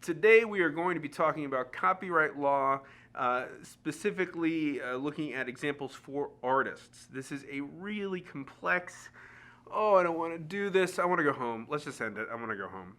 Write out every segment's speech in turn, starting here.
Today we are going to be talking about copyright law, specifically looking at examples for artists. This is a really complex, oh, I don't want to do this, I want to go home. Let's just end it, I want to go home.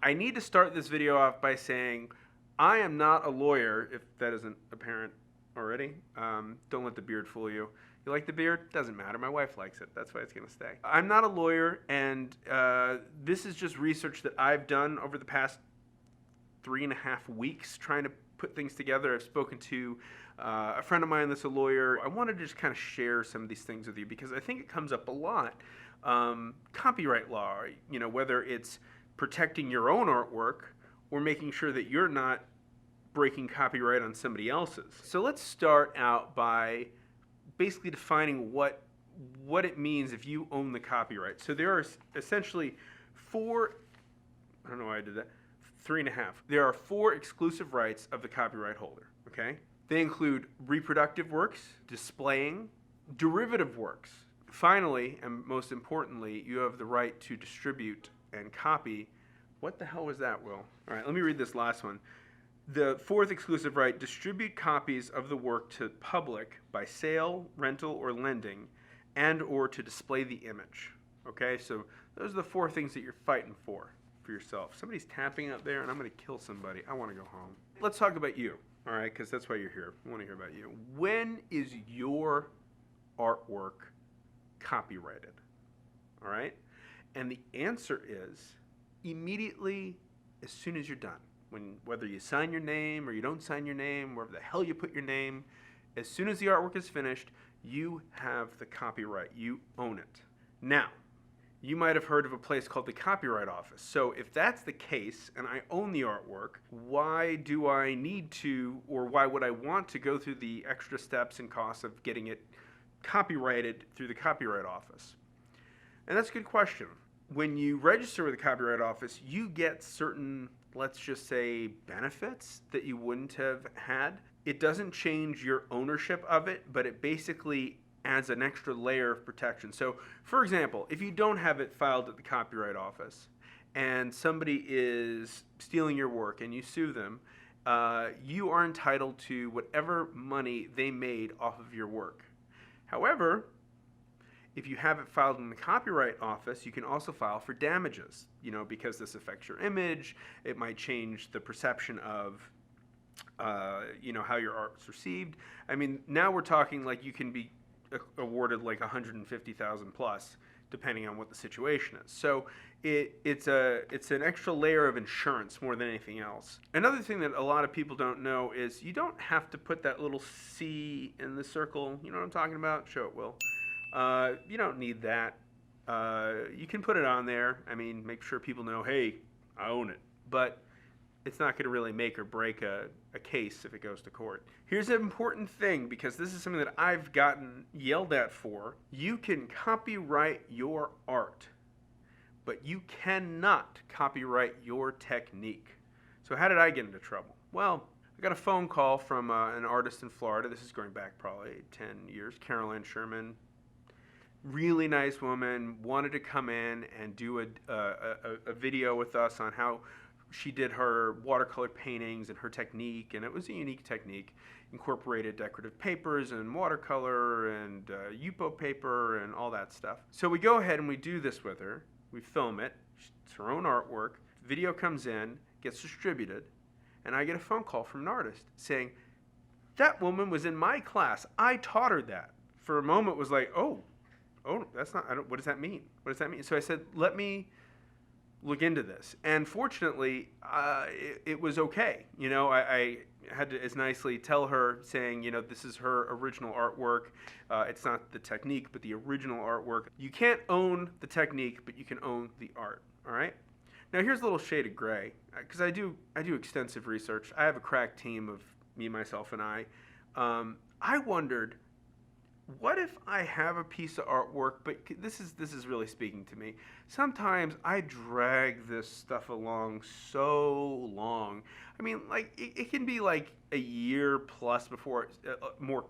I need to start this video off by saying I am not a lawyer, if that isn't apparent already. Don't let the beard fool you. You like the beard? Doesn't matter. My wife likes it. That's why it's going to stay. I'm not a lawyer, and this is just research that I've done over the past 3.5 weeks trying to put things together. I've spoken to a friend of mine that's a lawyer. I wanted to just kind of share some of these things with you because I think it comes up a lot. Copyright law, you know, whether it's protecting your own artwork or making sure that you're not breaking copyright on somebody else's. So let's start out by basically defining what it means if you own the copyright. So there are essentially I don't know why I did that, 3.5. There are 4 exclusive rights of the copyright holder, okay? They include reproductive works, displaying, derivative works. Finally, and most importantly, you have the right to distribute and copy. What the hell was that, Will? All right, let me read this last one. The 4th exclusive right, distribute copies of the work to public by sale, rental, or lending, and or to display the image. Okay, so those are the 4 things that you're fighting for yourself. Somebody's tapping up there and I'm going to kill somebody. I want to go home. Let's talk about you, all right, because that's why you're here. I want to hear about you. When is your artwork copyrighted? All right? And the answer is immediately as soon as you're done. Whether you sign your name or you don't sign your name, wherever the hell you put your name, as soon as the artwork is finished, you have the copyright. You own it. Now, you might have heard of a place called the Copyright Office. So if that's the case and I own the artwork, why do I need to, or why would I want to go through the extra steps and costs of getting it copyrighted through the Copyright Office? And that's a good question. When you register with the Copyright Office, you get certain, let's just say, benefits that you wouldn't have had. It doesn't change your ownership of it, but it basically adds an extra layer of protection. So, for example, if you don't have it filed at the Copyright Office and somebody is stealing your work and you sue them, you are entitled to whatever money they made off of your work. However, if you have it filed in the Copyright Office, you can also file for damages, you know, because this affects your image. It might change the perception of, you know, how your art's received. I mean, now we're talking like you can be awarded like $150,000 plus, depending on what the situation is. So it's an extra layer of insurance more than anything else. Another thing that a lot of people don't know is you don't have to put that little C in the circle. You know what I'm talking about? Show it, Will. You don't need that. You can put it on there. I mean, make sure people know, hey, I own it. But it's not going to really make or break a case if it goes to court. Here's an important thing, because this is something that I've gotten yelled at for. You can copyright your art, but you cannot copyright your technique. So how did I get into trouble? Well, I got a phone call from an artist in Florida. This is going back probably 10 years. Caroline Sherman. Really nice woman, wanted to come in and do a video with us on how she did her watercolor paintings and her technique, and it was a unique technique. Incorporated decorative papers and watercolor and Yupo paper and all that stuff. So we go ahead and we do this with her. We film it. It's her own artwork. Video comes in, gets distributed, and I get a phone call from an artist saying, that woman was in my class. I taught her that. For a moment, it was like, oh, that's not, what does that mean? What does that mean? So I said, let me look into this. And fortunately, it was okay. You know, I had to as nicely tell her, saying, you know, this is her original artwork. It's not the technique, but the original artwork. You can't own the technique, but you can own the art, all right? Now here's a little shade of gray, because I do extensive research. I have a crack team of me, myself, and I. I wondered, what if I have a piece of artwork, but this is really speaking to me. Sometimes I drag this stuff along so long. I mean, like, it can be like a year plus before more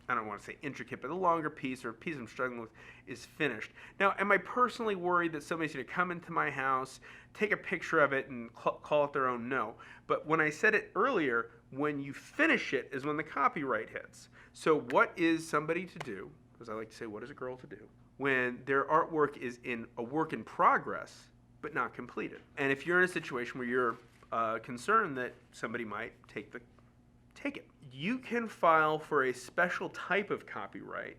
I don't want to say intricate, but the longer piece or piece I'm struggling with is finished. Now, am I personally worried that somebody's going to come into my house, take a picture of it, and call it their own? No. But when I said it earlier, when you finish it is when the copyright hits. So what is somebody to do, as I like to say, what is a girl to do, when their artwork is in a work in progress, but not completed? And if you're in a situation where you're concerned that somebody might take it, you can file for a special type of copyright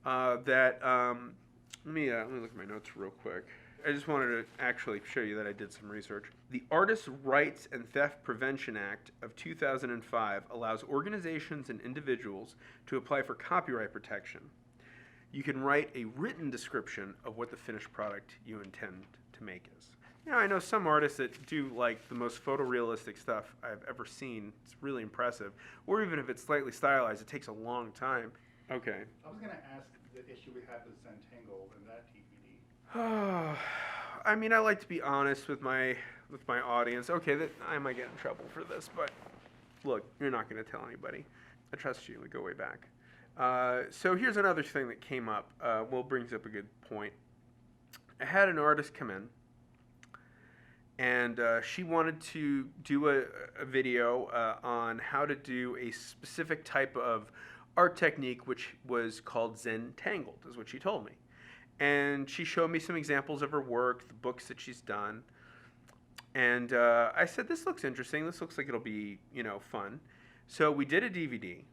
that, let me look at my notes real quick. I just wanted to actually show you that I did some research. The Artists' Rights and Theft Prevention Act of 2005 allows organizations and individuals to apply for copyright protection. You can write a written description of what the finished product you intend to make is. Now, I know some artists that do like the most photorealistic stuff I've ever seen. It's really impressive. Or even if it's slightly stylized, it takes a long time. Okay. I was going to ask the issue we had with Zentangle and that DVD. I mean, I like to be honest with my audience. Okay, I might get in trouble for this, but look, you're not going to tell anybody. I trust you. We go way back. So here's another thing that came up. Brings up a good point. I had an artist come in, and she wanted to do a video on how to do a specific type of art technique, which was called Zentangled, is what she told me. And she showed me some examples of her work, the books that she's done. And I said, this looks interesting. This looks like it'll be, fun. So we did a DVD,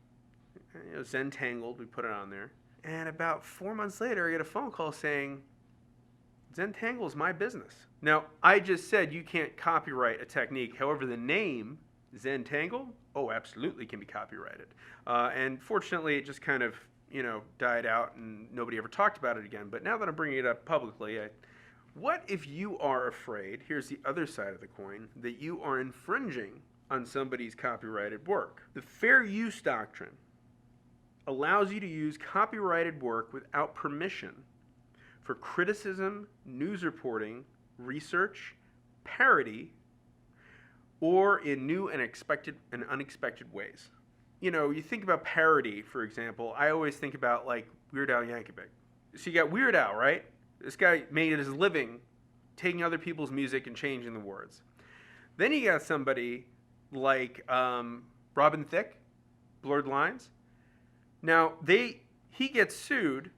Zentangled. We put it on there. And about 4 months later, I get a phone call saying, Zentangle is my business. Now, I just said you can't copyright a technique. However, the name Zentangle, absolutely can be copyrighted. And fortunately, it just kind of, died out and nobody ever talked about it again. But now that I'm bringing it up publicly, what if you are afraid, here's the other side of the coin, that you are infringing on somebody's copyrighted work? The fair use doctrine allows you to use copyrighted work without permission for criticism, news reporting, research, parody, or in new and unexpected ways. You think about parody, for example. I always think about like Weird Al Yankovic. So you got Weird Al, right? This guy made his living taking other people's music and changing the words. Then you got somebody like Robin Thicke, Blurred Lines. Now he gets sued,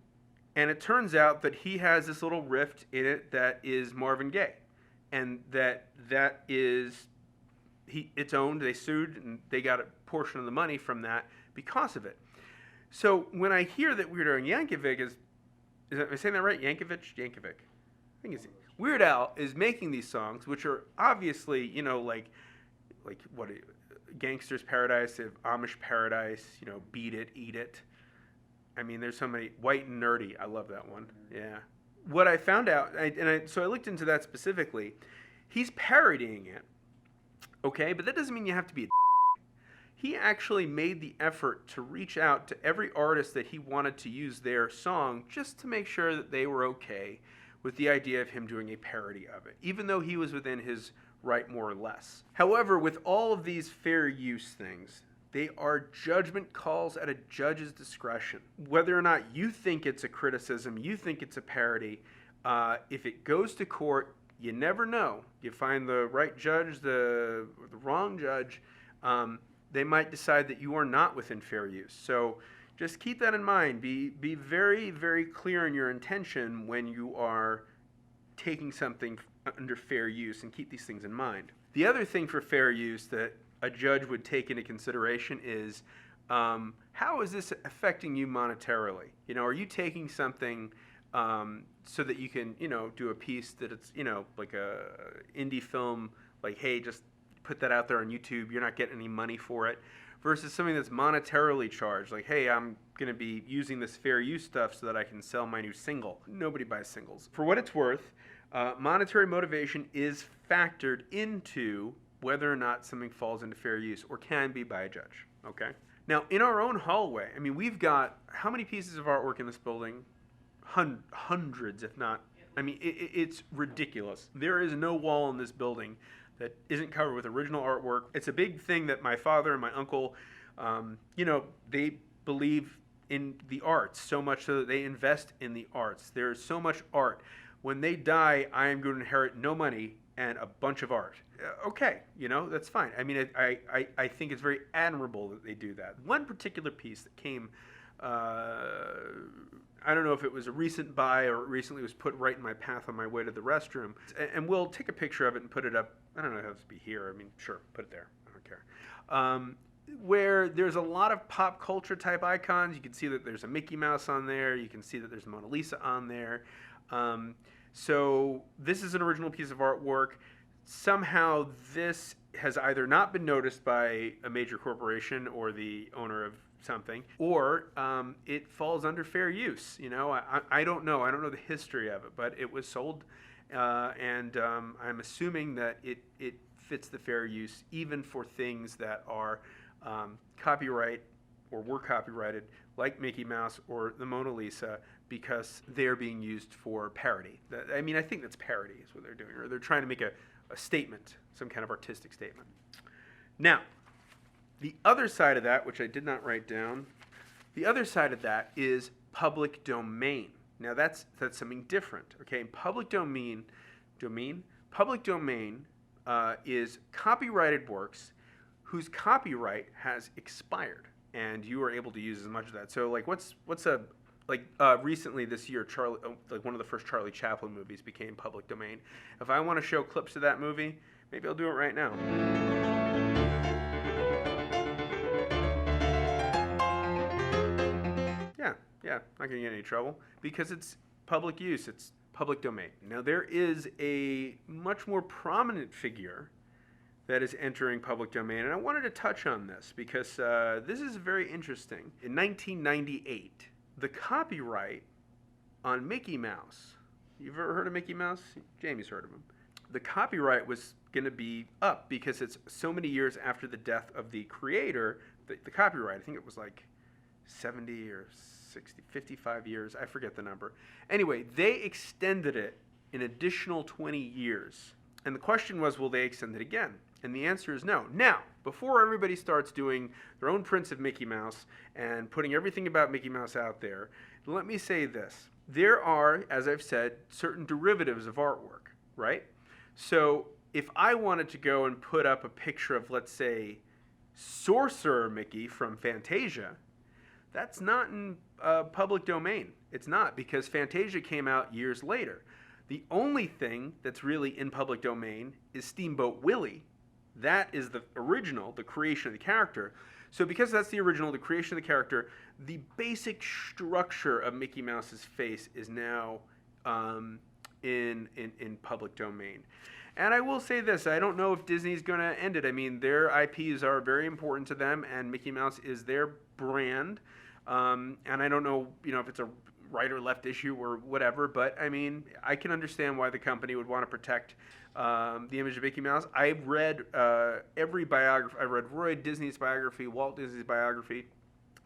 and it turns out that he has this little rift in it that is Marvin Gaye, and that is it's owned. They sued, and they got a portion of the money from that because of it. So when I hear that Weird Al Yankovic am I saying that right? Yankovic? I think it's Weird Al is making these songs, which are obviously, like what, Gangster's Paradise, Amish Paradise, Beat It, Eat It. I mean, there's so many, White and Nerdy. I love that one. Yeah. What I found out, so I looked into that specifically. He's parodying it, okay, but that doesn't mean you have to be a He actually made the effort to reach out to every artist that he wanted to use their song just to make sure that they were okay with the idea of him doing a parody of it, even though he was within his right more or less. However, with all of these fair use things, they are judgment calls at a judge's discretion. Whether or not you think it's a criticism, you think it's a parody, if it goes to court, you never know. You find the right judge, the wrong judge, they might decide that you are not within fair use. So just keep that in mind. Be very, very clear in your intention when you are taking something under fair use, and keep these things in mind. The other thing for fair use that a judge would take into consideration is how is this affecting you monetarily? Are you taking something so that you can, do a piece that it's, like a indie film, like, hey, just put that out there on YouTube, you're not getting any money for it, versus something that's monetarily charged, like, hey, I'm going to be using this fair use stuff so that I can sell my new single. Nobody buys singles. For what it's worth, monetary motivation is factored into whether or not something falls into fair use, or can be by a judge, okay? Now, in our own hallway, I mean, we've got how many pieces of artwork in this building? Hundreds, if not. I mean, it's ridiculous. There is no wall in this building that isn't covered with original artwork. It's a big thing that my father and my uncle, they believe in the arts, so much so that they invest in the arts. There is so much art. When they die, I am going to inherit no money and a bunch of art. Okay, that's fine. I mean, I think it's very admirable that they do that. One particular piece that came, I don't know if it was a recent buy or recently was put right in my path on my way to the restroom. And we'll take a picture of it and put it up. I don't know if it has to be here. I mean, sure, put it there. I don't care. Where there's a lot of pop culture type icons. You can see that there's a Mickey Mouse on there. You can see that there's Mona Lisa on there. So this is an original piece of artwork. Somehow this has either not been noticed by a major corporation or the owner of something, or it falls under fair use. I don't know. I don't know the history of it, but it was sold, and I'm assuming that it fits the fair use, even for things that are copyright or were copyrighted, like Mickey Mouse or the Mona Lisa, because they're being used for parody. I mean, I think that's parody is what they're doing, or they're trying to make a statement, some kind of artistic statement. Now, the other side of that, which I did not write down, the other side of that is public domain. Now that's something different. Okay, public domain is copyrighted works whose copyright has expired, and you are able to use as much of that. So, like, recently this year, one of the first Charlie Chaplin movies became public domain. If I want to show clips of that movie, maybe I'll do it right now. Yeah, not going to get in any trouble because it's public use, it's public domain. Now, there is a much more prominent figure that is entering public domain, and I wanted to touch on this because this is very interesting. In 1998, the copyright on Mickey Mouse, you've ever heard of Mickey Mouse? Jamie's heard of him. The copyright was going to be up because it's so many years after the death of the creator, the copyright, I think it was like 70 or 60, 55 years, I forget the number. Anyway, they extended it an additional 20 years. And the question was, will they extend it again? And the answer is no. Now, before everybody starts doing their own prints of Mickey Mouse and putting everything about Mickey Mouse out there, let me say this. There are, as I've said, certain derivatives of artwork, right? So if I wanted to go and put up a picture of, let's say, Sorcerer Mickey from Fantasia, that's not in public domain. It's not, because Fantasia came out years later. The only thing that's really in public domain is Steamboat Willie. That is the original, the creation of the character. So because that's the original, the creation of the character, the basic structure of Mickey Mouse's face is now in public domain. And I will say this, I don't know if Disney's going to end it. I mean, their IPs are very important to them, and Mickey Mouse is their brand. And I don't know, if it's a right or left issue or whatever, but I mean, I can understand why the company would want to protect the image of Mickey Mouse. I've read every biography. I read Roy Disney's biography, Walt Disney's biography.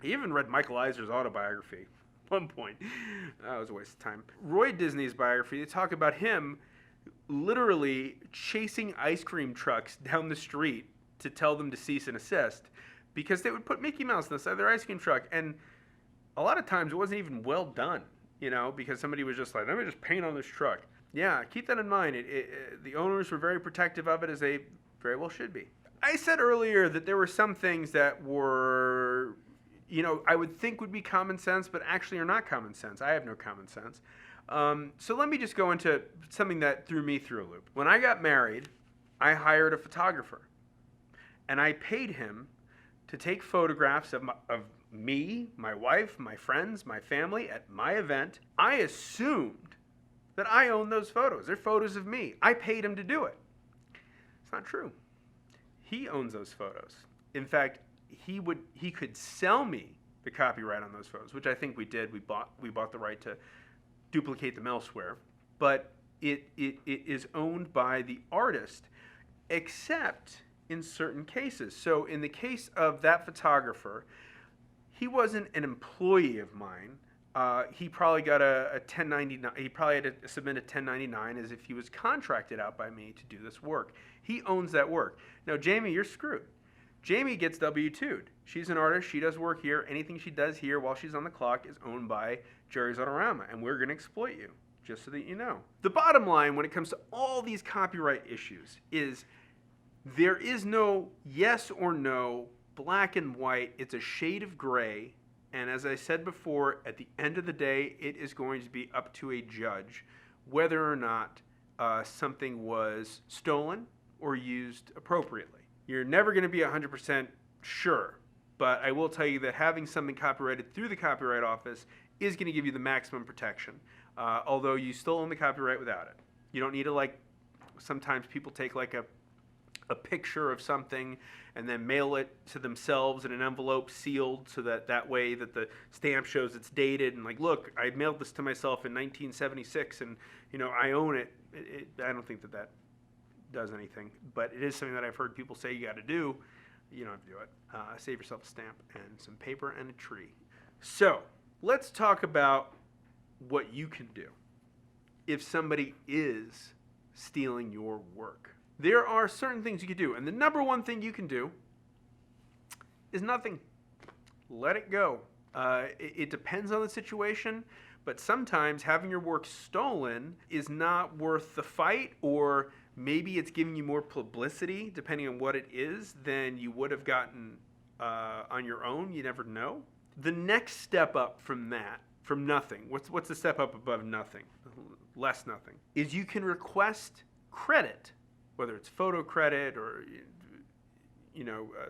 I even read Michael Eisner's autobiography at one point. That was a waste of time. Roy Disney's biography, they talk about him literally chasing ice cream trucks down the street to tell them to cease and desist because they would put Mickey Mouse on the side of their ice cream truck. And a lot of times it wasn't even well done, because somebody was just like, let me just paint on this truck. Yeah, keep that in mind. The owners were very protective of it, as they very well should be. I said earlier that there were some things that were, I would think would be common sense, but actually are not common sense. I have no common sense. So let me just go into something that threw me through a loop. When I got married, I hired a photographer, and I paid him to take photographs of me, my wife, my friends, my family at my event. I assumed that I owned those photos. They're photos of me. I paid him to do it. It's not true. He owns those photos. In fact, he could sell me the copyright on those photos, which I think we did. We bought the right to duplicate them elsewhere. But it is owned by the artist, except in certain cases. So in the case of that photographer, he wasn't an employee of mine. He probably got a 1099. He probably had to submit a 1099 as if he was contracted out by me to do this work. He owns that work. Now, Jamie, you're screwed Jamie gets W-2'd. She's an artist. She does work here. Anything she does here while she's on the clock is owned by Jerry's Autorama, and we're going to exploit you, just so that you know. The bottom line when it comes to all these copyright issues is there is no yes or no, black and white. It's a shade of gray. And as I said before, at the end of the day, it is going to be up to a judge whether or not something was stolen or used appropriately. You're never going to be 100% sure, but I will tell you that having something copyrighted through the Copyright Office is going to give you the maximum protection, although you still own the copyright without it. You don't need to, like, sometimes people take like a picture of something and then mail it to themselves in an envelope sealed so that way that the stamp shows it's dated and like, look, I mailed this to myself in 1976 and, you know, I own it. I don't think that does anything, but it is something that I've heard people say you got to do. You don't have to do it. Save yourself a stamp and some paper and a tree. So let's talk about what you can do if somebody is stealing your work. There are certain things you can do, and the number one thing you can do is nothing. Let it go. It depends on the situation, but sometimes having your work stolen is not worth the fight, or maybe it's giving you more publicity, depending on what it is, than you would have gotten on your own. You never know. The next step up from that, from nothing, what's the step up above nothing? Less nothing, is you can request credit, whether it's photo credit or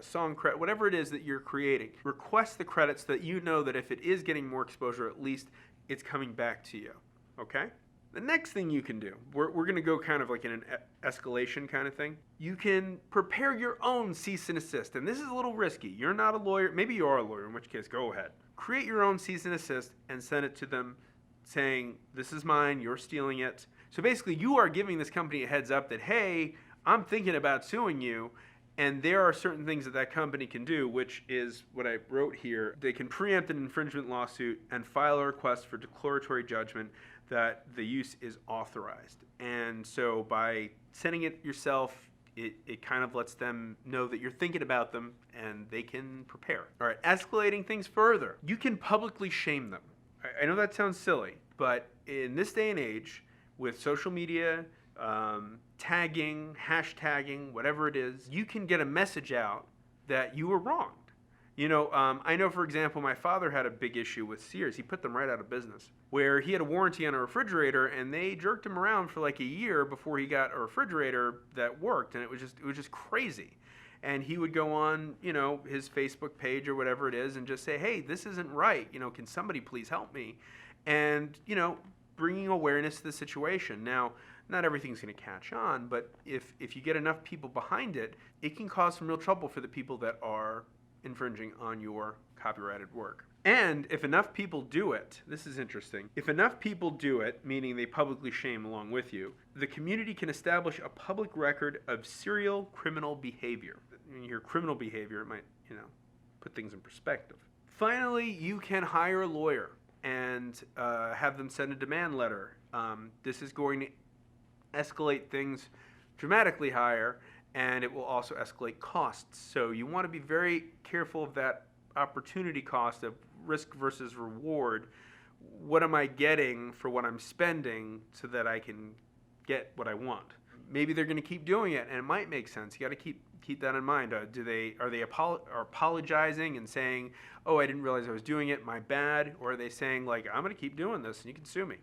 song credit, whatever it is that you're creating. Request the credits so that you know that if it is getting more exposure, at least it's coming back to you, okay? The next thing you can do, we're going to go kind of like in an escalation kind of thing. You can prepare your own cease and desist, and this is a little risky. You're not a lawyer. Maybe you are a lawyer, in which case, go ahead. Create your own cease and desist and send it to them saying, this is mine, you're stealing it. So basically, you are giving this company a heads up that, hey, I'm thinking about suing you, and there are certain things that company can do, which is what I wrote here. They can preempt an infringement lawsuit and file a request for declaratory judgment that the use is authorized. And so by sending it yourself, it kind of lets them know that you're thinking about them and they can prepare. All right, escalating things further. You can publicly shame them. I know that sounds silly, but in this day and age, with social media, tagging, hashtagging, whatever it is, you can get a message out that you were wronged. You know, I know, for example, my father had a big issue with Sears. He put them right out of business, where he had a warranty on a refrigerator, and they jerked him around for like a year before he got a refrigerator that worked, and it was just crazy. And he would go on, his Facebook page or whatever it is and just say, hey, this isn't right. Can somebody please help me? And, bringing awareness to the situation. Now, not everything's going to catch on, but if you get enough people behind it, it can cause some real trouble for the people that are infringing on your copyrighted work. And if enough people do it, this is interesting, if enough people do it, meaning they publicly shame along with you, the community can establish a public record of serial criminal behavior. When you hear criminal behavior, it might, put things in perspective. Finally, you can hire a lawyer and have them send a demand letter. This is going to escalate things dramatically higher, and it will also escalate costs. So you want to be very careful of that opportunity cost of risk versus reward. What am I getting for what I'm spending so that I can get what I want? Maybe they're going to keep doing it, and it might make sense. You got to keep that in mind. Are they apologizing and saying, "Oh, I didn't realize I was doing it. My bad," or are they saying like, "I'm going to keep doing this, and you can sue me"?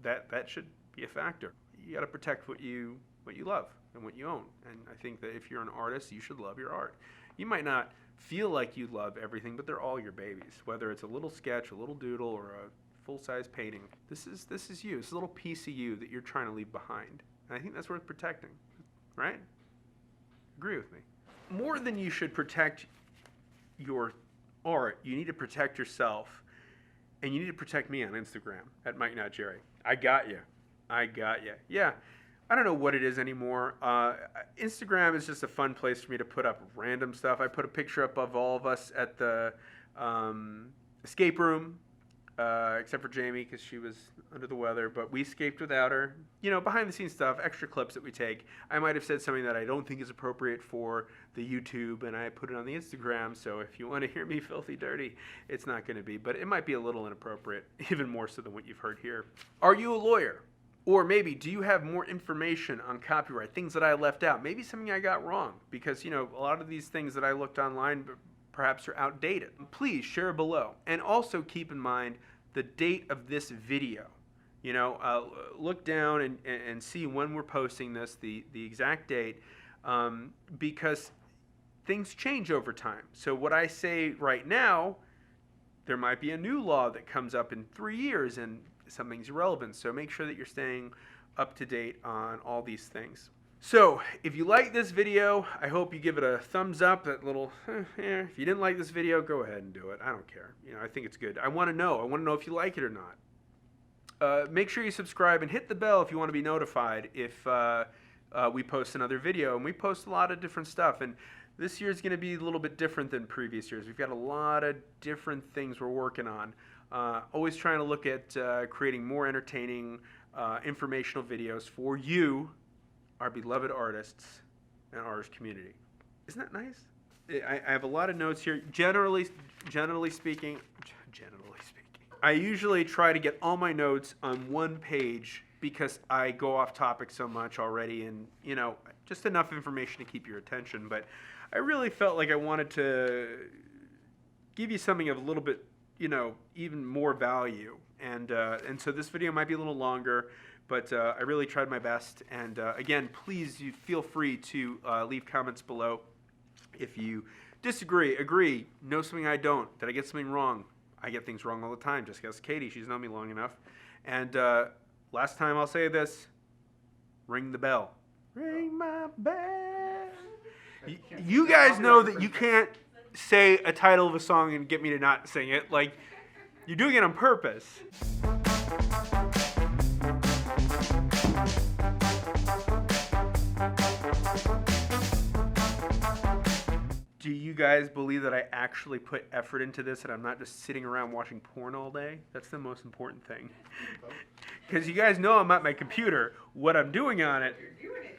That should be a factor. You got to protect what you love and what you own. And I think that if you're an artist, you should love your art. You might not feel like you love everything, but they're all your babies. Whether it's a little sketch, a little doodle, or a full-size painting, this is you. It's a little piece of you that you're trying to leave behind. And I think that's worth protecting, right? Agree with me. More than you should protect your art, you need to protect yourself, and you need to protect me on Instagram at Mike Not Jerry. I got you. Yeah. I don't know what it is anymore. Instagram is just a fun place for me to put up random stuff. I put a picture up of all of us at the escape room. except for Jamie because she was under the weather, but we escaped without her. You know, behind the scenes stuff, extra clips that we take. I might have said something that I don't think is appropriate for the YouTube, and I put it on the Instagram, so if you want to hear me filthy dirty, it's not going to be, but it might be a little inappropriate, even more so than what you've heard here. Are you a lawyer? Or maybe, do you have more information on copyright, things that I left out? Maybe something I got wrong, because, you know, a lot of these things that I looked online perhaps are outdated. Please share below. And also keep in mind the date of this video. You know, look down and see when we're posting this, the exact date, because things change over time. So what I say right now, there might be a new law that comes up in 3 years and something's irrelevant. So make sure that you're staying up to date on all these things. So if you like this video, I hope you give it a thumbs up, that little, if you didn't like this video, go ahead and do it. I don't care. You know, I think it's good. I want to know if you like it or not. Make sure you subscribe and hit the bell if you want to be notified if we post another video. And we post a lot of different stuff. And this year is going to be a little bit different than previous years. We've got a lot of different things we're working on. Always trying to look at creating more entertaining, informational videos for you, our beloved artists and artist community. Isn't that nice? I have a lot of notes here. Generally speaking, I usually try to get all my notes on one page because I go off topic so much already, and you know, just enough information to keep your attention. But I really felt like I wanted to give you something of a little bit, you know, even more value. And so this video might be a little longer, but I really tried my best. And again, please, you feel free to leave comments below. If you disagree, agree, know something I don't, did I get something wrong? I get things wrong all the time. Just ask Katie, she's known me long enough. And last time I'll say this, ring the bell. Ring my bell. You guys know that you can't say a title of a song and get me to not sing it. Like, you're doing it on purpose. Do you guys believe that I actually put effort into this and I'm not just sitting around watching porn all day? That's the most important thing. Because you guys know I'm at my computer. What I'm doing on it. You're doing it